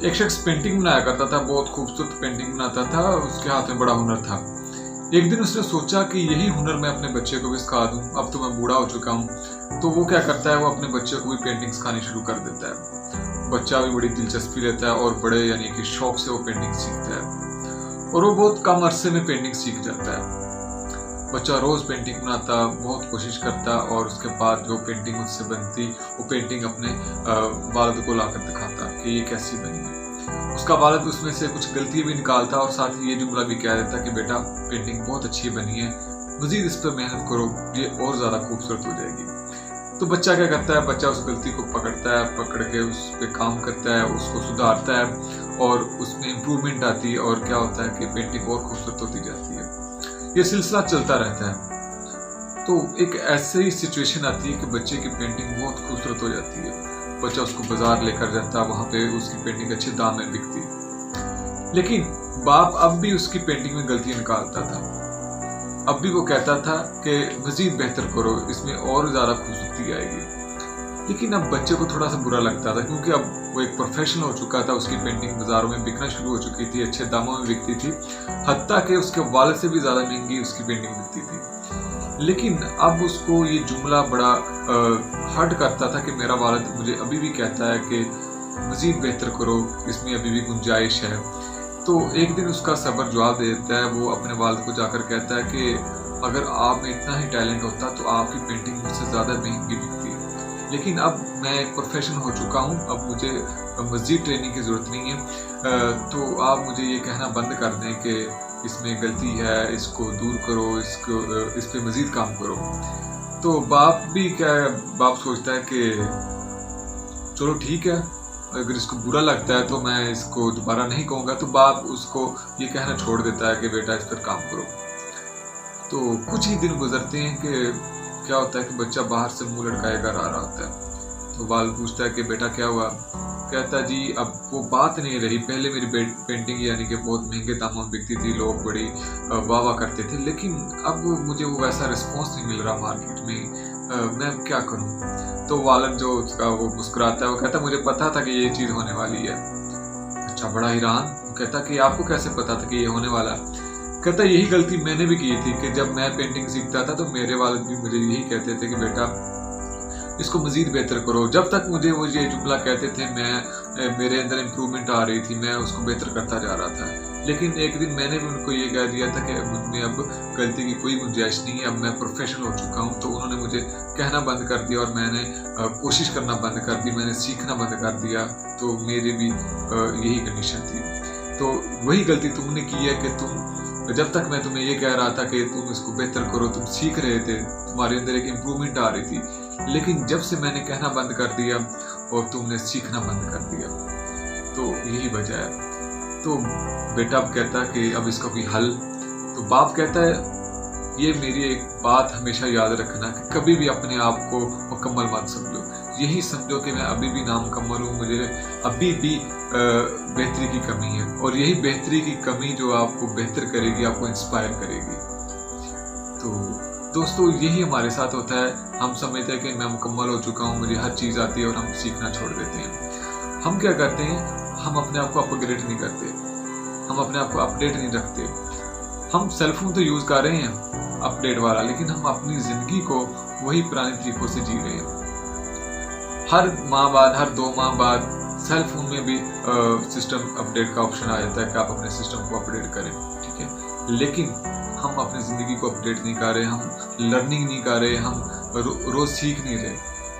एक शख्स पेंटिंग बनाया करता था, बहुत खूबसूरत पेंटिंग बनाता था, उसके हाथ में बड़ा हुनर था। एक दिन उसने सोचा कि यही हुनर मैं अपने बच्चे को भी सिखा दूं। अब तो मैं बूढ़ा हो चुका हूं, तो वो क्या करता है, वो अपने बच्चे को भी पेंटिंग सिखानी शुरू कर देता है। बच्चा भी बड़ी दिलचस्पी लेता है और बड़े यानी कि शौक से वो पेंटिंग सीखता है और वो बहुत कम अरसे में पेंटिंग सीख जाता है। बच्चा रोज पेंटिंग बनाता, बहुत कोशिश करता और उसके बाद जो पेंटिंग उससे बनती, वो पेंटिंग अपने वालिद को लाकर दिखाता कि ये कैसी बनी है। उसका वालिद उसमें से कुछ गलती भी निकालता और साथ ही ये जुमला भी कह देता कि बेटा पेंटिंग बहुत अच्छी बनी है, मजीद इस पर मेहनत करो, ये और ज़्यादा खूबसूरत हो जाएगी। तो बच्चा क्या करता है, बच्चा उस गलती को पकड़ता है, पकड़ के उस पर काम करता है, उसको सुधारता है और उसमें इम्प्रूवमेंट आती है और क्या होता है कि पेंटिंग और खूबसूरत होती जाती है। ये सिलसिला चलता रहता है। तो एक ऐसी सिचुएशन आती है कि बच्चे की पेंटिंग बहुत खूबसूरत हो जाती है। बच्चा उसको बाजार लेकर जाता, वहाँ पे उसकी पेंटिंग अच्छे दाम में बिकती। लेकिन बाप अब भी उसकी पेंटिंग में गलतियां निकालता था। अब भी वो कहता था कि मजीद बेहतर करो, इसमें और ज़्यादा खूबसूरती आएगी। लेकिन अब बच्चे को थोड़ा सा बुरा लगता था, क्योंकि अब वो एक प्रोफेशनल हो चुका था, उसकी पेंटिंग बाजारों में बिकना शुरू हो चुकी थी, अच्छे दामों में बिकती थी, हत्ता कि उसके वालिद से भी ज़्यादा महंगी उसकी पेंटिंग बिकती थी। लेकिन अब उसको ये जुमला बड़ा हर्ट करता था कि मेरा वालिद मुझे अभी भी कहता है कि मज़ीद बेहतर करो, इसमें अभी भी गुंजाइश है। तो एक दिन उसका सब्र जवाब दे देता है, वो अपने वालिद को जाकर कहता है कि अगर आप में इतना ही टैलेंट होता तो आपकी पेंटिंग मुझसे ज़्यादा महंगी बिकती। लेकिन अब मैं एक प्रोफेशनल हो चुका हूँ, अब मुझे मज़ीद ट्रेनिंग की ज़रूरत नहीं है, तो आप मुझे ये कहना बंद कर दें कि इसमें गलती है, इसको दूर करो, इस पे मज़ीद काम करो। तो बाप भी क्या है, बाप सोचता है कि चलो ठीक है, अगर इसको बुरा लगता है तो मैं इसको दोबारा नहीं कहूँगा। तो बाप उसको ये कहना छोड़ देता है कि बेटा इस पर काम करो। तो कुछ ही दिन गुजरते हैं कि क्या होता है कि बच्चा बाहर से मुंह लटकाए घर आ रहा होता है। तो वालिद पूछता है कि बेटा क्या हुआ। कहता जी अब वो बात नहीं रही, पहले मेरी पेंटिंग यानी कि बहुत महंगे दामों में बिकती थी, लोग बड़ी वाह वाह करते थे, लेकिन अब मुझे वो वैसा रिस्पॉन्स नहीं मिल रहा मार्केट में, मैं क्या करूं। तो वालिद जो उसका वो मुस्कुराता है, वो कहता मुझे पता था कि ये चीज़ होने वाली है। अच्छा बड़ा हैरान, कहता कि आपको कैसे पता था कि ये होने वाला। कहता यही गलती मैंने भी की थी कि जब मैं पेंटिंग सीखता था तो मेरे वालिद भी मुझे यही कहते थे कि बेटा इसको मज़ीद बेहतर करो। जब तक मुझे वो ये जुमला कहते थे, मेरे अंदर इम्प्रूवमेंट आ रही थी, मैं उसको बेहतर करता जा रहा था। लेकिन एक दिन मैंने भी उनको ये कह दिया था कि मुझमें अब गलती की कोई गुंजाइश नहीं है, अब मैं प्रोफेशनल हो चुका हूँ। तो उन्होंने मुझे कहना बंद कर दिया और मैंने कोशिश करना बंद कर दी, मैंने सीखना बंद कर दिया। तो मेरी भी यही कंडीशन थी। तो वही गलती तुमने की है कि तुम जब तक मैं तुम्हें ये कह रहा था कि तुम इसको बेहतर करो, तुम सीख रहे थे, तुम्हारे अंदर एक इम्प्रूवमेंट आ रही थी, लेकिन जब से मैंने कहना बंद कर दिया और तुमने सीखना बंद कर दिया, तो यही वजह है। तो बेटा अब कहता कि अब इसका कोई हल। तो बाप कहता है ये मेरी एक बात हमेशा याद रखना कि कभी भी अपने आप को मुकम्मल मत समझो, यही समझो कि मैं अभी भी नामुकम्मल हूँ, मुझे अभी भी बेहतरी की कमी है, और यही बेहतरी की कमी जो आपको बेहतर करेगी, आपको इंस्पायर करेगी। तो दोस्तों यही हमारे साथ होता है, हम समझते हैं कि मैं मुकम्मल हो चुका हूँ, मुझे हर चीज़ आती है, और हम सीखना छोड़ देते हैं। हम क्या करते हैं, हम अपने आप को अपग्रेड नहीं करते, हम अपने आप को अपडेट नहीं रखते। हम सेल फोन तो यूज़ कर रहे हैं अपडेट वाला, लेकिन हम अपनी ज़िंदगी को वही पुराने तरीक़ों से जी रहे हैं। हर माह बाद, हर 2 माह बाद सेल फोन में भी सिस्टम अपडेट का ऑप्शन आ जाता है कि आप अपने सिस्टम को अपडेट करें, ठीक है। लेकिन हम अपनी ज़िंदगी को अपडेट नहीं कर रहे, हम लर्निंग नहीं कर रहे, हम रोज़ सीख नहीं रहे।